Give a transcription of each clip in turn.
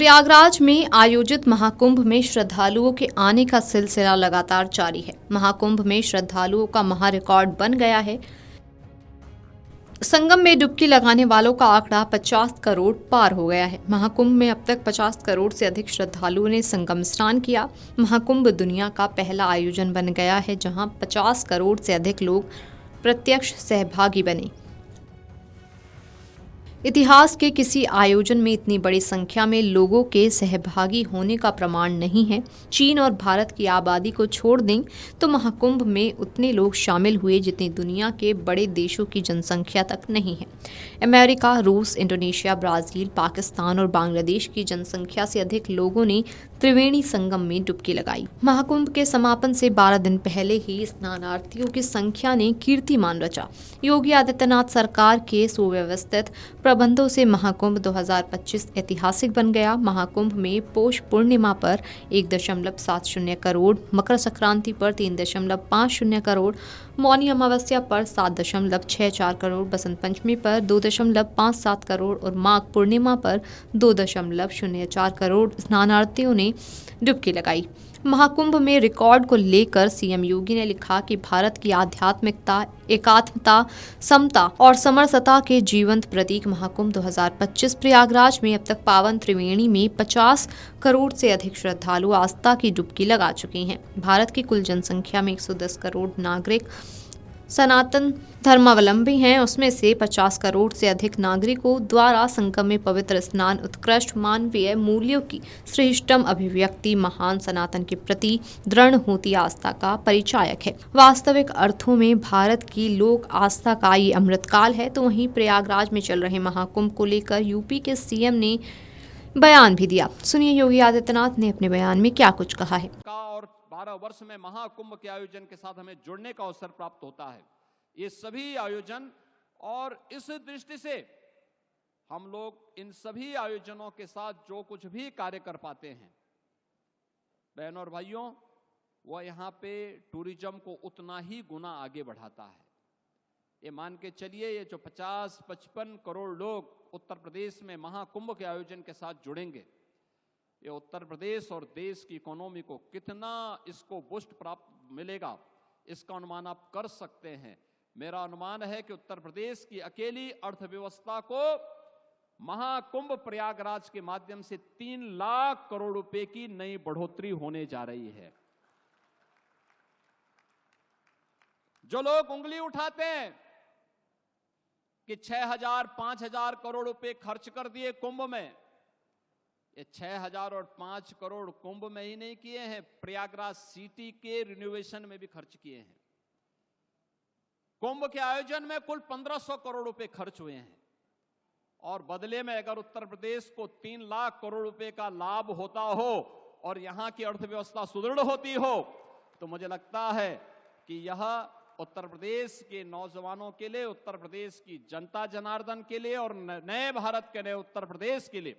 प्रयागराज में आयोजित महाकुंभ में श्रद्धालुओं के आने का सिलसिला लगातार जारी है। महाकुंभ में श्रद्धालुओं का महा रिकॉर्ड बन गया है। संगम में डुबकी लगाने वालों का आंकड़ा 50 करोड़ पार हो गया है। महाकुंभ में अब तक 50 करोड़ से अधिक श्रद्धालुओं ने संगम स्नान किया। महाकुंभ दुनिया का पहला आयोजन बन गया है जहां 50 करोड़ से अधिक लोग प्रत्यक्ष सहभागी बने। इतिहास के किसी आयोजन में इतनी बड़ी संख्या में लोगों के सहभागी होने का प्रमाण नहीं है। चीन और भारत की आबादी को छोड़ दें तो महाकुंभ में उतने लोग शामिल हुए जितनी दुनिया के बड़े देशों की जनसंख्या तक नहीं है। अमेरिका, रूस, इंडोनेशिया, ब्राजील, पाकिस्तान और बांग्लादेश की जनसंख्या से अधिक लोगों ने त्रिवेणी संगम में डुबकी लगाई। महाकुंभ के समापन से 12 दिन पहले ही स्नानार्थियों की संख्या ने कीर्तिमान रचा। योगी आदित्यनाथ सरकार के सुव्यवस्थित प्रबंधों से महाकुंभ 2025 ऐतिहासिक बन गया। महाकुंभ में पौष पूर्णिमा पर 1.70 करोड़, मकर संक्रांति पर 3.50 करोड़, मौनी अमावस्या पर 7.64 करोड़, बसंत पंचमी पर 2.57 करोड़ और माघ पूर्णिमा पर 2.04 करोड़ स्नानार्थियों ने डुबकी लगाई। महाकुंभ में रिकॉर्ड को लेकर सीएम योगी ने लिखा कि भारत की आध्यात्मिकता, एकात्मता, समता और समरसता के जीवंत प्रतीक महाकुंभ 2025 प्रयागराज में अब तक पावन त्रिवेणी में 50 करोड़ से अधिक श्रद्धालु आस्था की डुबकी लगा चुके हैं। भारत की कुल जनसंख्या में 110 करोड़ नागरिक सनातन धर्मावलंबी हैं। उसमें से 50 करोड़ से अधिक नागरिकों द्वारा संगम में पवित्र स्नान उत्कृष्ट मानवीय मूल्यों की श्रेष्ठतम अभिव्यक्ति, महान सनातन के प्रति दृढ़ होती आस्था का परिचायक है। वास्तविक अर्थों में भारत की लोक आस्था का ये अमृतकाल है। तो वहीं प्रयागराज में चल रहे महाकुंभ को लेकर यूपी के सीएम ने बयान भी दिया। सुनिए योगी आदित्यनाथ ने अपने बयान में क्या कुछ कहा है। और 12 वर्ष में महाकुंभ के आयोजन के साथ हमें जुड़ने का अवसर प्राप्त होता है। ये सभी आयोजन और इस दृष्टि से हम लोग इन सभी आयोजनों के साथ जो कुछ भी कार्य कर पाते हैं, बहनों और भाइयों, वह यहाँ पे टूरिज्म को उतना ही गुना आगे बढ़ाता है। ये मान के चलिए, ये जो 50-55 करोड़ लोग उत्तर प्रदेश में महाकुंभ के आयोजन के साथ जुड़ेंगे, ये उत्तर प्रदेश और देश की इकोनॉमी को कितना इसको बूस्ट प्राप्त मिलेगा, इसका अनुमान आप कर सकते हैं। मेरा अनुमान है कि उत्तर प्रदेश की अकेली अर्थव्यवस्था को महाकुंभ प्रयागराज के माध्यम से 3 लाख करोड़ रुपए की नई बढ़ोतरी होने जा रही है। जो लोग उंगली उठाते हैं कि 6,000-5,000 करोड़ रुपए खर्च कर दिए कुंभ में, ये 6,000 और 5 करोड़ कुंभ में ही नहीं किए हैं, प्रयागराज सिटी के रिनोवेशन में भी खर्च किए हैं। कुंभ के आयोजन में कुल 1,500 करोड़ रुपए खर्च हुए हैं और बदले में अगर उत्तर प्रदेश को 3 लाख करोड़ रुपए का लाभ होता हो और यहां की अर्थव्यवस्था सुदृढ़ होती हो, तो मुझे लगता है कि यह उत्तर प्रदेश के नौजवानों के लिए, उत्तर प्रदेश की जनता जनार्दन के लिए और नए भारत के नए उत्तर प्रदेश के लिए,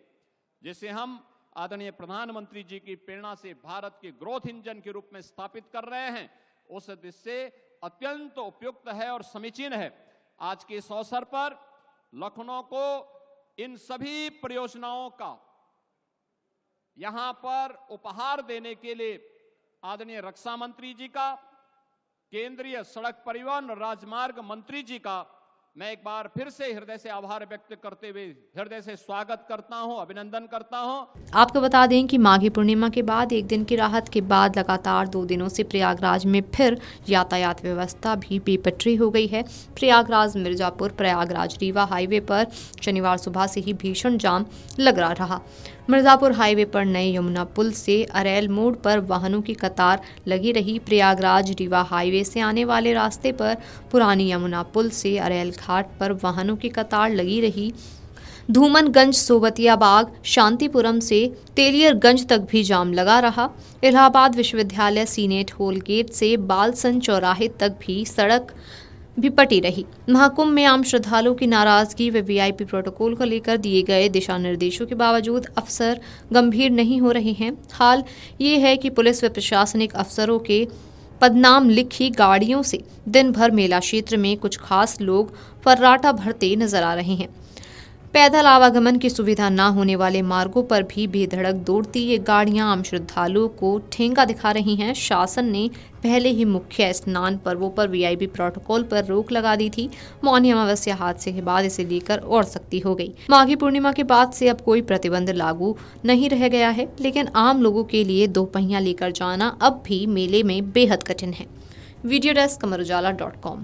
जिसे हम आदरणीय प्रधानमंत्री जी की प्रेरणा से भारत के ग्रोथ इंजन के रूप में स्थापित कर रहे हैं, उस दृष्टि से अत्यंत उपयुक्त है और समीचीन है। आज के इस अवसर पर लखनऊ को इन सभी परियोजनाओं का यहां पर उपहार देने के लिए आदरणीय रक्षा मंत्री जी का, केंद्रीय सड़क परिवहन और राजमार्ग मंत्री जी का मैं एक बार फिर से हृदय से आभार व्यक्त करते हुए हृदय से स्वागत करता हूं, अभिनंदन करता हूं। आपको बता दें कि माघी पूर्णिमा के बाद एक दिन की राहत के बाद लगातार 2 दिनों से प्रयागराज में फिर यातायात व्यवस्था भी बेपटरी हो गई है। प्रयागराज मिर्जापुर प्रयागराज रीवा हाईवे पर शनिवार सुबह से ही भीषण जाम लगा रहा। मिर्जापुर हाईवे पर नए यमुना पुल से अरेल मोड़ पर वाहनों की कतार लगी रही। प्रयागराज रीवा हाईवे से आने वाले रास्ते पर पुरानी यमुना पुल से अरेल घाट पर वाहनों की कतार लगी रही। धूमनगंज, सोबतियाबाग, शांतिपुरम से तेलियरगंज तक भी जाम लगा रहा। इलाहाबाद विश्वविद्यालय सीनेट होल गेट से बालसन चौराहे तक भी सड़क भी पटी रही। महाकुंभ में आम श्रद्धालुओं की नाराजगी व वीआईपी प्रोटोकॉल को लेकर दिए गए दिशा निर्देशों के बावजूद अफसर गंभीर नहीं हो रहे हैं। हाल ये है कि पुलिस व प्रशासनिक अफसरों के पदनाम लिखी गाड़ियों से दिन भर मेला क्षेत्र में कुछ खास लोग फर्राटा भरते नजर आ रहे हैं। पैदल आवागमन की सुविधा न होने वाले मार्गों पर भी बेधड़क दौड़ती ये गाड़ियां आम श्रद्धालुओं को ठेंगा दिखा रही हैं। शासन ने पहले ही मुख्य स्नान पर्वों पर वीआईपी प्रोटोकॉल पर रोक लगा दी थी। मौनी अमावस्या हादसे के बाद इसे लेकर और सख्ती हो गई। माघी पूर्णिमा के बाद से अब कोई प्रतिबंध लागू नहीं रह गया है, लेकिन आम लोगों के लिए दोपहिया लेकर जाना अब भी मेले में बेहद कठिन है। Video desk अमरउजाला.com।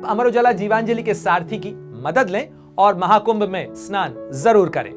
अमर उजाला जीवांजलि के सारथी की मदद लें और महाकुंभ में स्नान जरूर करें।